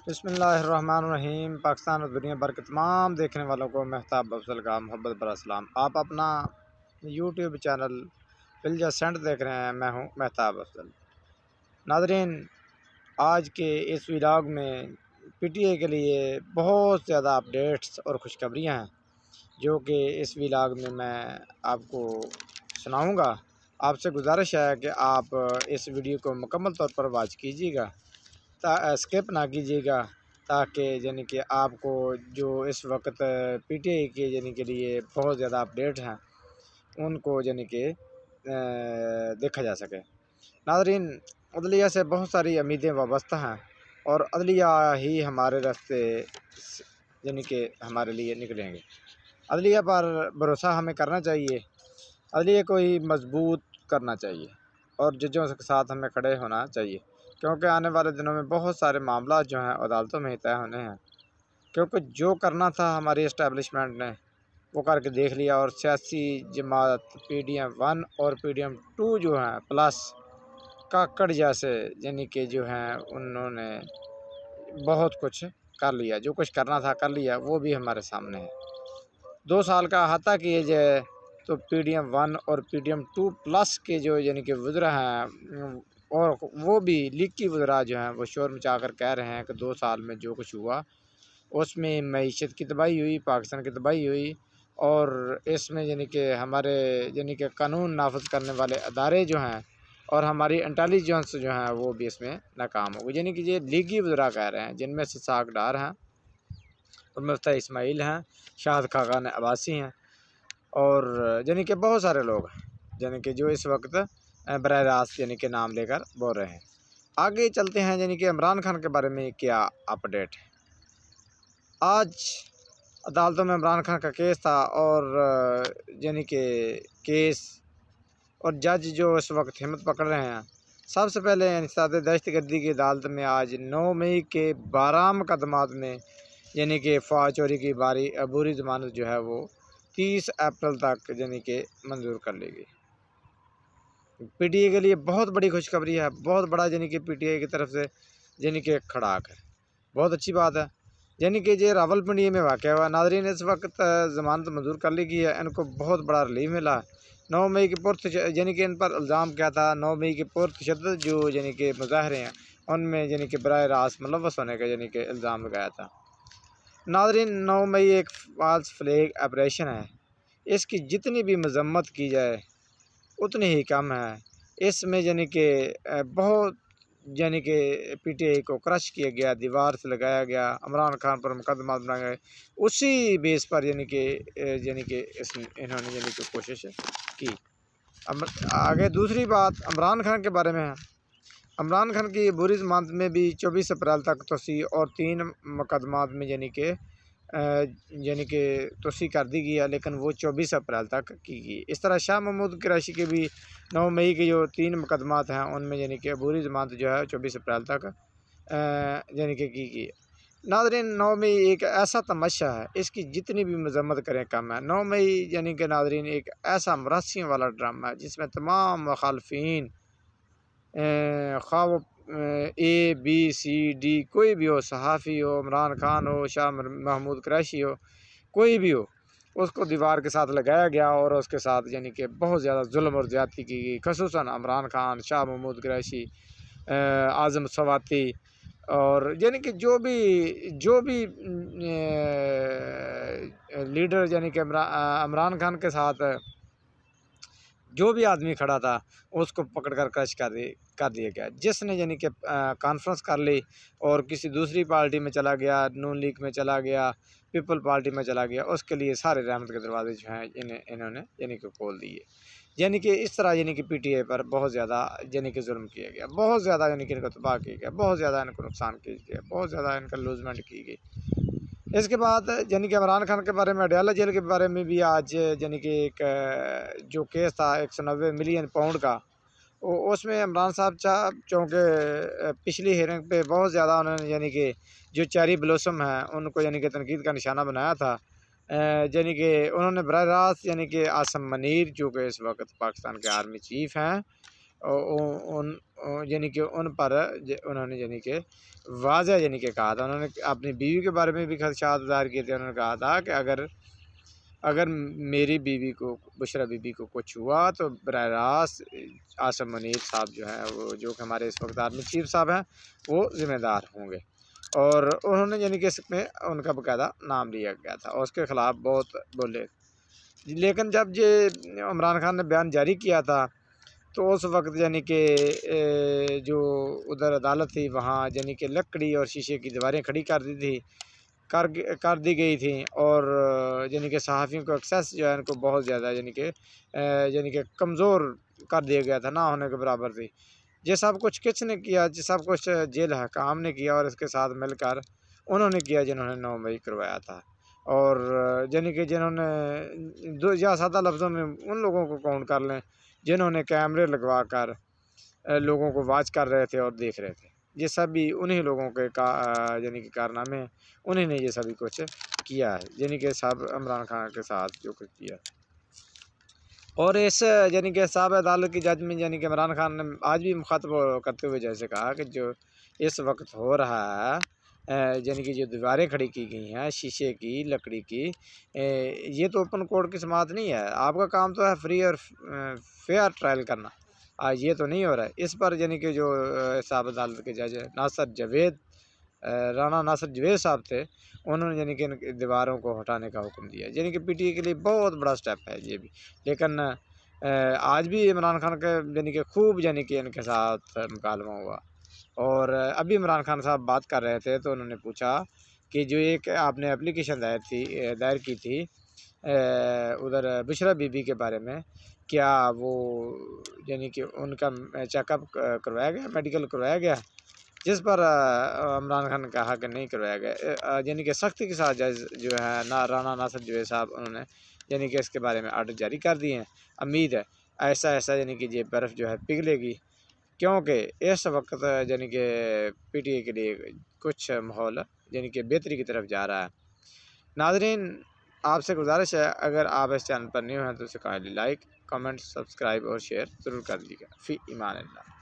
بسم اللہ الرحمن الرحیم۔ پاکستان اور دنیا بھر کے تمام دیکھنے والوں کو مہتاب افضل کا محبت برا سلام۔ آپ اپنا یوٹیوب چینل فلجا سینٹ دیکھ رہے ہیں، میں ہوں مہتاب افضل۔ ناظرین، آج کے اس ولاگ میں پی ٹی اے کے لیے بہت زیادہ اپڈیٹس اور خوشخبریاں ہیں جو کہ اس ولاگ میں آپ کو سناؤں گا۔ آپ سے گزارش ہے کہ آپ اس ویڈیو کو مکمل طور پر واچ کیجیے گا، اسکپ نہ کیجیے گا، تاکہ یعنی کہ آپ کو جو اس وقت پی ٹی آئی کے یعنی کے لیے بہت زیادہ اپڈیٹ ہیں ان کو یعنی کہ دیکھا جا سکے۔ ناظرین، عدلیہ سے بہت ساری امیدیں وابستہ ہیں اور عدلیہ ہی ہمارے راستے یعنی کہ ہمارے لیے نکلیں گے۔ عدلیہ پر بھروسہ ہمیں کرنا چاہیے، عدلیہ کو ہی مضبوط کرنا چاہیے اور ججوں کے ساتھ ہمیں کھڑے ہونا چاہیے، کیونکہ آنے والے دنوں میں بہت سارے معاملات جو ہیں عدالتوں میں ہی طے ہونے ہیں، کیونکہ جو کرنا تھا ہماری اسٹیبلشمنٹ نے وہ کر کے دیکھ لیا، اور سیاسی جماعت پی ڈی ایم 1 اور پی ڈی ایم 2 جو ہیں پلس کاکڑ جیسے یعنی کہ جو ہیں انہوں نے بہت کچھ کر لیا، جو کچھ کرنا تھا کر لیا، وہ بھی ہمارے سامنے ہے۔ 2 سال کا احاطہ کیے جائے تو پی ڈی ایم 1 اور پی ڈی ایم 2 پلس کے جو یعنی کہ وزراء ہیں، اور وہ بھی لیگی وزراء جو ہیں، وہ شور مچا کر کہہ رہے ہیں کہ 2 سال میں جو کچھ ہوا اس میں معیشت کی تباہی ہوئی، پاکستان کی تباہی ہوئی، اور اس میں یعنی کہ ہمارے یعنی کہ قانون نافذ کرنے والے ادارے جو ہیں اور ہماری انٹیلیجنس جو ہیں وہ بھی اس میں ناکام ہو گئی۔ یعنی کہ یہ لیگی وزراء کہہ رہے ہیں، جن میں سے اسحاق ڈار ہیں اور مفتاح اسماعیل ہیں، شاہد خاقان عباسی ہیں، اور یعنی کہ بہت سارے لوگ ہیں یعنی کہ جو اس وقت براہ راست یعنی کہ نام لے کر بول رہے ہیں۔ آگے چلتے ہیں یعنی کہ عمران خان کے بارے میں کیا اپڈیٹ ہے۔ آج عدالتوں میں عمران خان کا کیس تھا، اور یعنی کہ کیس اور جج جو اس وقت ہمت پکڑ رہے ہیں۔ سب سے پہلے انسداد دہشت گردی کی عدالت میں آج 9 مئی کے 12 مقدمات میں یعنی کہ فوج چوری کی عبوری ضمانت جو ہے وہ 30 اپریل تک یعنی کہ منظور کر لی گئی۔ پی ٹی اے کے لیے بہت بڑی خوشخبری ہے، بہت بڑا یعنی کہ پی ٹی اے کی طرف سے یعنی کہ کھڑاک ہے، بہت اچھی بات ہے۔ یعنی کہ یہ راول پنڈی میں واقع ہوا۔ ناظرین، اس وقت ضمانت منظور کر لی گئی ہے، ان کو بہت بڑا ریلیف ملا۔ 9 مئی کے یعنی کہ ان پر الزام کیا تھا؟ 9 مئی کے پرتشدد جو یعنی کہ مظاہرے ہیں ان میں یعنی کہ براہ راست ملوث ہونے کا یعنی کہ الزام لگایا تھا۔ ناظرین، 9 مئی ایک فالس فلیگ آپریشن ہے، اس کی جتنی بھی مذمت کی جائے اتنی ہی کم ہے۔ اس میں یعنی کہ بہت یعنی کہ پی ٹی آئی کو کرش کیا گیا، دیوار سے لگایا گیا، عمران خان پر مقدمات بنائے گئے، اسی بیس پر یعنی کہ انہوں نے یعنی کہ کوشش کی۔ آگے دوسری بات عمران خان کے بارے میں ہے۔ عمران خان کی عبوری ضمانت میں بھی 24 اپریل تک توسیع اور 3 مقدمات میں یعنی کہ توسیع کر دی گئی ہے، لیکن وہ 24 اپریل تک کی گئی۔ اس طرح شاہ محمود قریشی کے بھی 9 مئی کے جو 3 مقدمات ہیں ان میں یعنی کہ عبوری ضمانت جو ہے 24 اپریل تک یعنی کہ کی گئی۔ ناظرین، 9 مئی ایک ایسا تماشا ہے، اس کی جتنی بھی مذمت کریں کم ہے۔ 9 مئی یعنی کہ ناظرین ایک ایسا مراسیوں والا ڈرامہ ہے جس میں تمام مخالفین، خواہ وہ اے بی سی ڈی کوئی بھی ہو، صحافی ہو، عمران خان ہو، شاہ محمود قریشی ہو، کوئی بھی ہو، اس کو دیوار کے ساتھ لگایا گیا اور اس کے ساتھ یعنی کہ بہت زیادہ ظلم اور زیادتی کی گئی، خصوصاً عمران خان، شاہ محمود قریشی، اعظم سواتی، اور یعنی کہ جو بھی لیڈر یعنی کہ عمران خان کے ساتھ جو بھی آدمی کھڑا تھا اس کو پکڑ کر کرش کر دیا گیا۔ جس نے یعنی کہ کانفرنس کر لی اور کسی دوسری پارٹی میں چلا گیا، نون لیگ میں چلا گیا، پیپل پارٹی میں چلا گیا، اس کے لیے سارے رحمت کے دروازے جو ہیں انہوں نے یعنی کہ کھول دیے۔ یعنی کہ اس طرح یعنی کہ پی ٹی اے پر بہت زیادہ یعنی کہ ظلم کیا گیا، بہت زیادہ یعنی کہ ان کو تباہ کیا گیا، بہت زیادہ ان کو نقصان کیا گیا، بہت زیادہ ان کا لوزمنٹ کی گئی۔ اس کے بعد یعنی کہ عمران خان کے بارے میں اڈیالہ جیل کے بارے میں بھی آج یعنی کہ ایک جو کیس تھا 190 ملین پاؤنڈ کا، اس میں عمران صاحب چونکہ پچھلی ہیئرنگ پہ بہت زیادہ انہوں نے یعنی کہ جو چیری بلوسم ہیں ان کو یعنی کہ تنقید کا نشانہ بنایا تھا، یعنی کہ انہوں نے براہ راست یعنی کہ عاصم منیر جو کہ اس وقت پاکستان کے آرمی چیف ہیں یعنی کہ ان پر انہوں نے یعنی کہ واضح یعنی کہ کہا تھا، انہوں نے اپنی بیوی کے بارے میں بھی خدشات ظاہر کیے تھے۔ انہوں نے کہا تھا کہ اگر میری بیوی کو، بشرا بی بی کو کچھ ہوا تو براہ راست عاصم منیر صاحب جو ہیں، وہ جو کہ ہمارے اس وقت آرمی چیف صاحب ہیں، وہ ذمہ دار ہوں گے۔ اور انہوں نے یعنی کہ اس میں ان کا باقاعدہ نام لیا گیا تھا اور اس کے خلاف بہت بولے۔ لیکن جب یہ عمران خان نے بیان جاری کیا تھا تو اس وقت یعنی کہ جو ادھر عدالت تھی وہاں یعنی کہ لکڑی اور شیشے کی دیواریں کھڑی کر دی گئی تھیں، اور یعنی کہ صحافیوں کو ایکسیس جو ہے ان کو بہت زیادہ یعنی کہ کمزور کر دیا گیا تھا، نہ ہونے کے برابر تھی۔ یہ سب کچھ کس نے کیا؟ یہ سب کچھ جیل حکام نے کیا، اور اس کے ساتھ مل کر انہوں نے کیا جنہوں نے 9 مئی کروایا تھا۔ اور یعنی کہ جنہوں نے یا سادہ لفظوں میں ان لوگوں کو کاؤنٹ کر لیں جنہوں نے کیمرے لگوا کر لوگوں کو واچ کر رہے تھے اور دیکھ رہے تھے۔ یہ سبھی انہی لوگوں کے یعنی کہ کارنامے ہیں، انہیں نے یہ سبھی کچھ کیا ہے، یعنی کہ صاحب عمران خان کے ساتھ جو کچھ کیا۔ اور اس یعنی کہ صاحب عدالت کی جج میں یعنی کہ عمران خان نے آج بھی مخاطب کرتے ہوئے جیسے کہا کہ جو اس وقت ہو رہا ہے، یعنی کہ جو دیواریں کھڑی کی گئی ہیں شیشے کی، لکڑی کی، یہ تو اوپن کورٹ کی سماعت نہیں ہے۔ آپ کا کام تو ہے فری اور فیئر ٹرائل کرنا، یہ تو نہیں ہو رہا ہے۔ اس پر یعنی کہ جو صاحب عدالت کے جج رانا ناصر جوید صاحب تھے، انہوں نے یعنی کہ ان دیواروں کو ہٹانے کا حکم دیا، یعنی کہ پی ٹی اے کے لیے بہت بڑا سٹیپ ہے یہ بھی۔ لیکن آج بھی عمران خان کے یعنی کہ خوب یعنی کہ ان کے ساتھ مکالمہ ہوا، اور ابھی عمران خان صاحب بات کر رہے تھے تو انہوں نے پوچھا کہ جو ایک آپ نے اپلیکیشن دائر کی تھی ادھر بشرا بی بی کے بارے میں، کیا وہ یعنی کہ ان کا چیک اپ کروایا گیا، میڈیکل کروایا گیا؟ جس پر عمران خان نے کہا کہ نہیں کروایا گیا، یعنی کہ سختی کے ساتھ جج جو ہے رانا ناصر جوید صاحب انہوں نے یعنی کہ اس کے بارے میں آرڈر جاری کر دیے ہیں۔ امید ہے ایسا یعنی کہ یہ برف جو ہے پگھلے گی، کیونکہ اس وقت یعنی کہ پی ٹی اے کے لیے کچھ ماحول یعنی کہ بہتری کی طرف جا رہا ہے۔ ناظرین، آپ سے گزارش ہے اگر آپ اس چینل پر نیو ہیں تو اسے قائل لائک، کمنٹ، سبسکرائب اور شیئر ضرور کر دیجیے گا۔ فی امان اللہ۔